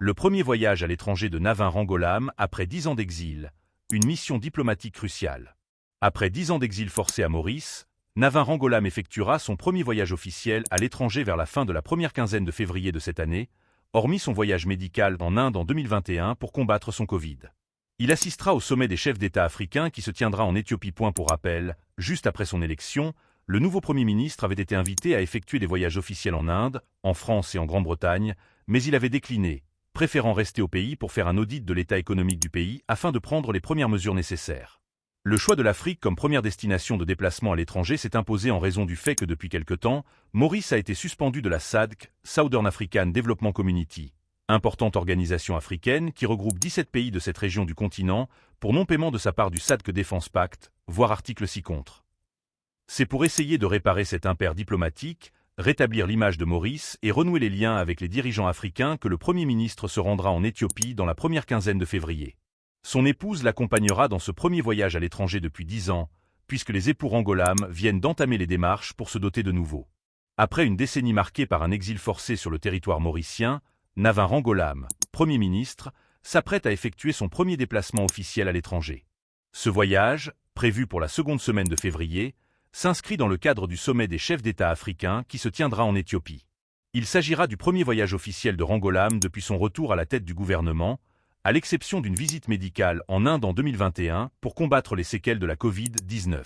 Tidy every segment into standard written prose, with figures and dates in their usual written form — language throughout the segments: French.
Le premier voyage à l'étranger de Navin Rangolam après 10 ans d'exil, une mission diplomatique cruciale. Après 10 ans d'exil forcé à Maurice, Navin Rangolam effectuera son premier voyage officiel à l'étranger vers la fin de la première quinzaine de février de cette année, hormis son voyage médical en Inde en 2021 pour combattre son Covid. Il assistera au sommet des chefs d'État africains qui se tiendra en Éthiopie. Pour rappel, juste après son élection, le nouveau Premier ministre avait été invité à effectuer des voyages officiels en Inde, en France et en Grande-Bretagne, mais il avait décliné, préférant rester au pays pour faire un audit de l'état économique du pays afin de prendre les premières mesures nécessaires. Le choix de l'Afrique comme première destination de déplacement à l'étranger s'est imposé en raison du fait que depuis quelque temps, Maurice a été suspendu de la SADC, Southern African Development Community, importante organisation africaine qui regroupe 17 pays de cette région du continent, pour non-paiement de sa part du SADC Defense Pact, voire article 6 contre. C'est pour essayer de réparer cet impair diplomatique, rétablir l'image de Maurice et renouer les liens avec les dirigeants africains que le Premier ministre se rendra en Éthiopie dans la première quinzaine de février. Son épouse l'accompagnera dans ce premier voyage à l'étranger depuis 10 ans, puisque les époux Rangolam viennent d'entamer les démarches pour se doter de nouveau. Après une décennie marquée par un exil forcé sur le territoire mauricien, Navin Rangolam, Premier ministre, s'apprête à effectuer son premier déplacement officiel à l'étranger. Ce voyage, prévu pour la seconde semaine de février, s'inscrit dans le cadre du sommet des chefs d'État africains qui se tiendra en Éthiopie. Il s'agira du premier voyage officiel de Rangolam depuis son retour à la tête du gouvernement, à l'exception d'une visite médicale en Inde en 2021 pour combattre les séquelles de la Covid-19.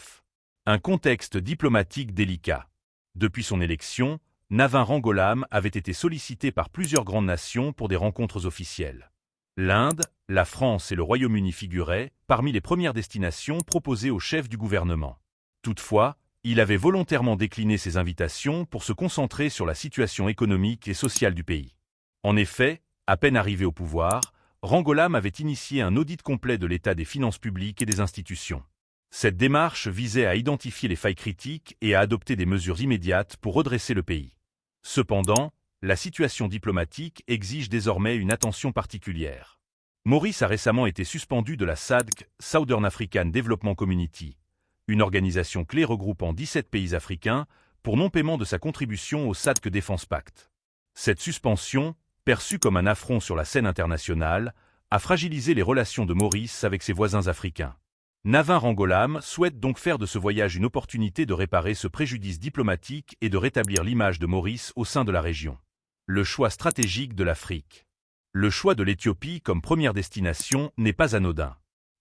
Un contexte diplomatique délicat. Depuis son élection, Navin Rangolam avait été sollicité par plusieurs grandes nations pour des rencontres officielles. L'Inde, la France et le Royaume-Uni figuraient parmi les premières destinations proposées au chef du gouvernement. Toutefois, il avait volontairement décliné ces invitations pour se concentrer sur la situation économique et sociale du pays. En effet, à peine arrivé au pouvoir, Rangolam avait initié un audit complet de l'état des finances publiques et des institutions. Cette démarche visait à identifier les failles critiques et à adopter des mesures immédiates pour redresser le pays. Cependant, la situation diplomatique exige désormais une attention particulière. Maurice a récemment été suspendu de la SADC, Southern African Development Community, une organisation clé regroupant 17 pays africains, pour non-paiement de sa contribution au SADC Defense Pact. Cette suspension, perçue comme un affront sur la scène internationale, a fragilisé les relations de Maurice avec ses voisins africains. Navin Rangolam souhaite donc faire de ce voyage une opportunité de réparer ce préjudice diplomatique et de rétablir l'image de Maurice au sein de la région. Le choix stratégique de l'Afrique. Le choix de l'Éthiopie comme première destination n'est pas anodin.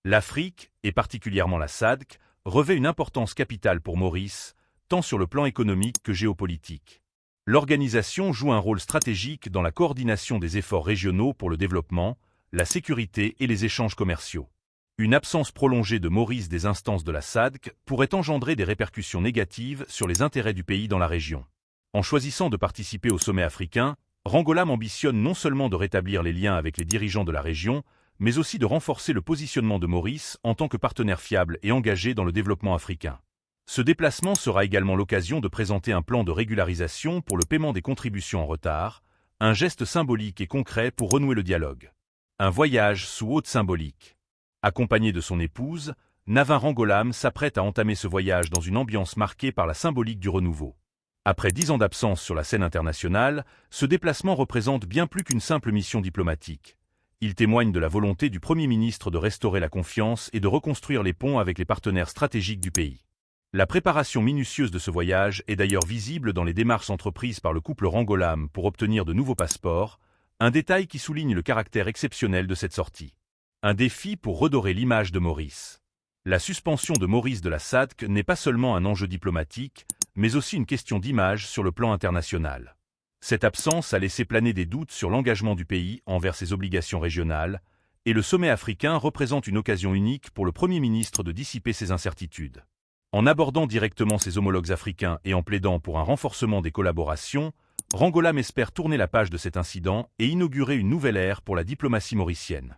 L'Afrique, et particulièrement la SADC, revêt une importance capitale pour Maurice, tant sur le plan économique que géopolitique. L'organisation joue un rôle stratégique dans la coordination des efforts régionaux pour le développement, la sécurité et les échanges commerciaux. Une absence prolongée de Maurice des instances de la SADC pourrait engendrer des répercussions négatives sur les intérêts du pays dans la région. En choisissant de participer au sommet africain, Rangolam ambitionne non seulement de rétablir les liens avec les dirigeants de la région, mais aussi de renforcer le positionnement de Maurice en tant que partenaire fiable et engagé dans le développement africain. Ce déplacement sera également l'occasion de présenter un plan de régularisation pour le paiement des contributions en retard, un geste symbolique et concret pour renouer le dialogue. Un voyage sous haute symbolique. Accompagné de son épouse, Navin Rangolam s'apprête à entamer ce voyage dans une ambiance marquée par la symbolique du renouveau. Après 10 ans d'absence sur la scène internationale, ce déplacement représente bien plus qu'une simple mission diplomatique. Il témoigne de la volonté du Premier ministre de restaurer la confiance et de reconstruire les ponts avec les partenaires stratégiques du pays. La préparation minutieuse de ce voyage est d'ailleurs visible dans les démarches entreprises par le couple Rangolam pour obtenir de nouveaux passeports, un détail qui souligne le caractère exceptionnel de cette sortie. Un défi pour redorer l'image de Maurice. La suspension de Maurice de la SADC n'est pas seulement un enjeu diplomatique, mais aussi une question d'image sur le plan international. Cette absence a laissé planer des doutes sur l'engagement du pays envers ses obligations régionales, et le sommet africain représente une occasion unique pour le Premier ministre de dissiper ces incertitudes. En abordant directement ses homologues africains et en plaidant pour un renforcement des collaborations, Rangolam espère tourner la page de cet incident et inaugurer une nouvelle ère pour la diplomatie mauricienne.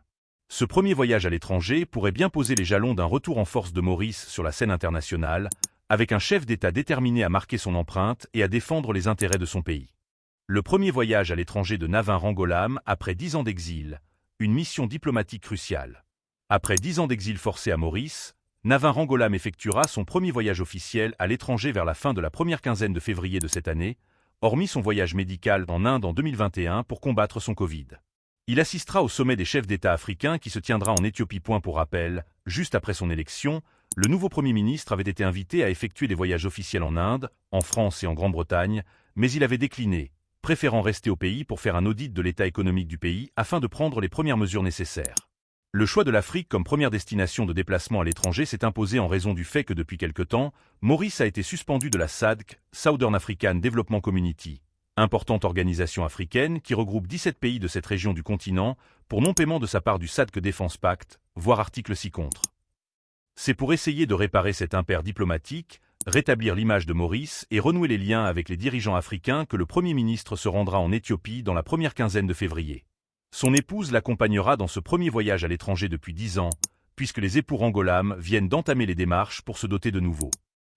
Ce premier voyage à l'étranger pourrait bien poser les jalons d'un retour en force de Maurice sur la scène internationale, avec un chef d'État déterminé à marquer son empreinte et à défendre les intérêts de son pays. Le premier voyage à l'étranger de Navin Rangolam après 10 ans d'exil, une mission diplomatique cruciale. Après 10 ans d'exil forcé à Maurice, Navin Rangolam effectuera son premier voyage officiel à l'étranger vers la fin de la première quinzaine de février de cette année, hormis son voyage médical en Inde en 2021 pour combattre son Covid. Il assistera au sommet des chefs d'État africains qui se tiendra en Éthiopie. Pour rappel, juste après son élection, le nouveau Premier ministre avait été invité à effectuer des voyages officiels en Inde, en France et en Grande-Bretagne, mais il avait décliné, préférant rester au pays pour faire un audit de l'état économique du pays afin de prendre les premières mesures nécessaires. Le choix de l'Afrique comme première destination de déplacement à l'étranger s'est imposé en raison du fait que depuis quelque temps, Maurice a été suspendu de la SADC, Southern African Development Community, importante organisation africaine qui regroupe 17 pays de cette région du continent, pour non-paiement de sa part du SADC Défense Pacte, voire article 6 contre. C'est pour essayer de réparer cet impair diplomatique, rétablir l'image de Maurice et renouer les liens avec les dirigeants africains que le Premier ministre se rendra en Éthiopie dans la première quinzaine de février. Son épouse l'accompagnera dans ce premier voyage à l'étranger depuis 10 ans, puisque les époux Rangolam viennent d'entamer les démarches pour se doter de nouveau.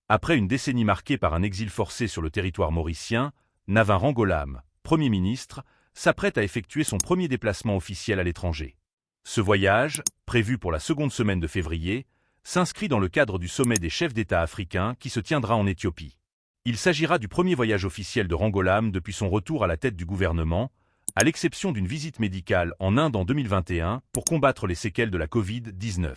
Après une décennie marquée par un exil forcé sur le territoire mauricien, Navin Rangolam, Premier ministre, s'apprête à effectuer son premier déplacement officiel à l'étranger. Ce voyage, prévu pour la seconde semaine de février, s'inscrit dans le cadre du sommet des chefs d'État africains qui se tiendra en Éthiopie. Il s'agira du premier voyage officiel de Rangolam depuis son retour à la tête du gouvernement, à l'exception d'une visite médicale en Inde en 2021 pour combattre les séquelles de la Covid-19.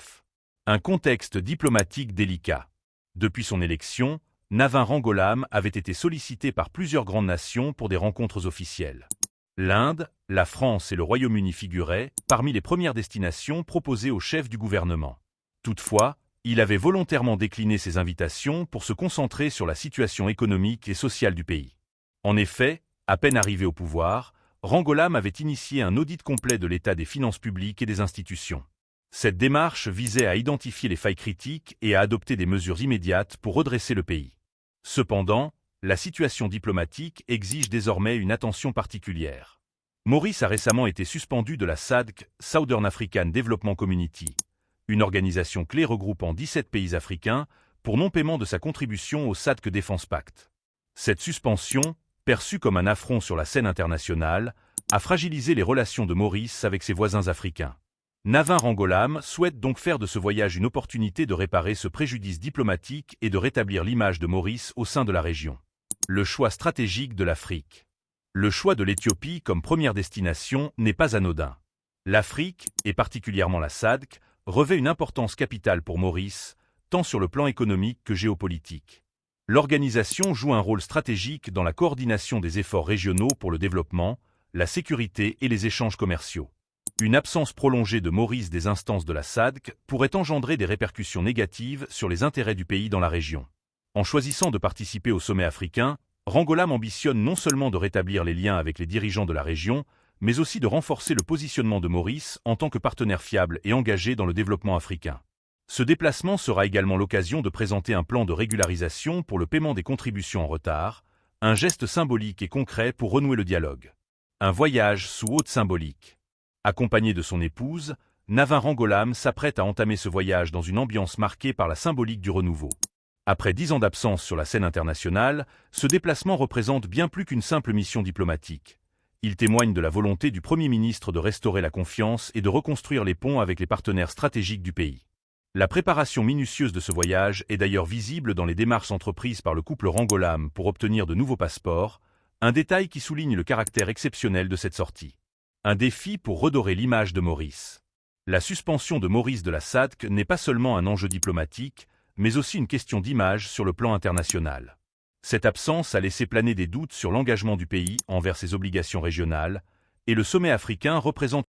Un contexte diplomatique délicat. Depuis son élection, Navin Rangolam avait été sollicité par plusieurs grandes nations pour des rencontres officielles. L'Inde, la France et le Royaume-Uni figuraient parmi les premières destinations proposées au chef du gouvernement. Toutefois, il avait volontairement décliné ces invitations pour se concentrer sur la situation économique et sociale du pays. En effet, à peine arrivé au pouvoir, Rangolam avait initié un audit complet de l'état des finances publiques et des institutions. Cette démarche visait à identifier les failles critiques et à adopter des mesures immédiates pour redresser le pays. Cependant, la situation diplomatique exige désormais une attention particulière. Maurice a récemment été suspendu de la SADC, Southern African Development Community, une organisation clé regroupant 17 pays africains, pour non-paiement de sa contribution au SADC Défense Pacte. Cette suspension, perçue comme un affront sur la scène internationale, a fragilisé les relations de Maurice avec ses voisins africains. Navin Rangolam souhaite donc faire de ce voyage une opportunité de réparer ce préjudice diplomatique et de rétablir l'image de Maurice au sein de la région. Le choix stratégique de l'Afrique. Le choix de l'Éthiopie comme première destination n'est pas anodin. L'Afrique, et particulièrement la SADC, revêt une importance capitale pour Maurice, tant sur le plan économique que géopolitique. L'organisation joue un rôle stratégique dans la coordination des efforts régionaux pour le développement, la sécurité et les échanges commerciaux. Une absence prolongée de Maurice des instances de la SADC pourrait engendrer des répercussions négatives sur les intérêts du pays dans la région. En choisissant de participer au sommet africain, Rangolam ambitionne non seulement de rétablir les liens avec les dirigeants de la région, mais aussi de renforcer le positionnement de Maurice en tant que partenaire fiable et engagé dans le développement africain. Ce déplacement sera également l'occasion de présenter un plan de régularisation pour le paiement des contributions en retard, un geste symbolique et concret pour renouer le dialogue. Un voyage sous haute symbolique. Accompagné de son épouse, Navin Rangolam s'apprête à entamer ce voyage dans une ambiance marquée par la symbolique du renouveau. Après 10 ans d'absence sur la scène internationale, ce déplacement représente bien plus qu'une simple mission diplomatique. Il témoigne de la volonté du Premier ministre de restaurer la confiance et de reconstruire les ponts avec les partenaires stratégiques du pays. La préparation minutieuse de ce voyage est d'ailleurs visible dans les démarches entreprises par le couple Rangolam pour obtenir de nouveaux passeports, un détail qui souligne le caractère exceptionnel de cette sortie. Un défi pour redorer l'image de Maurice. La suspension de Maurice de la SADC n'est pas seulement un enjeu diplomatique, mais aussi une question d'image sur le plan international. Cette absence a laissé planer des doutes sur l'engagement du pays envers ses obligations régionales, et le sommet africain représente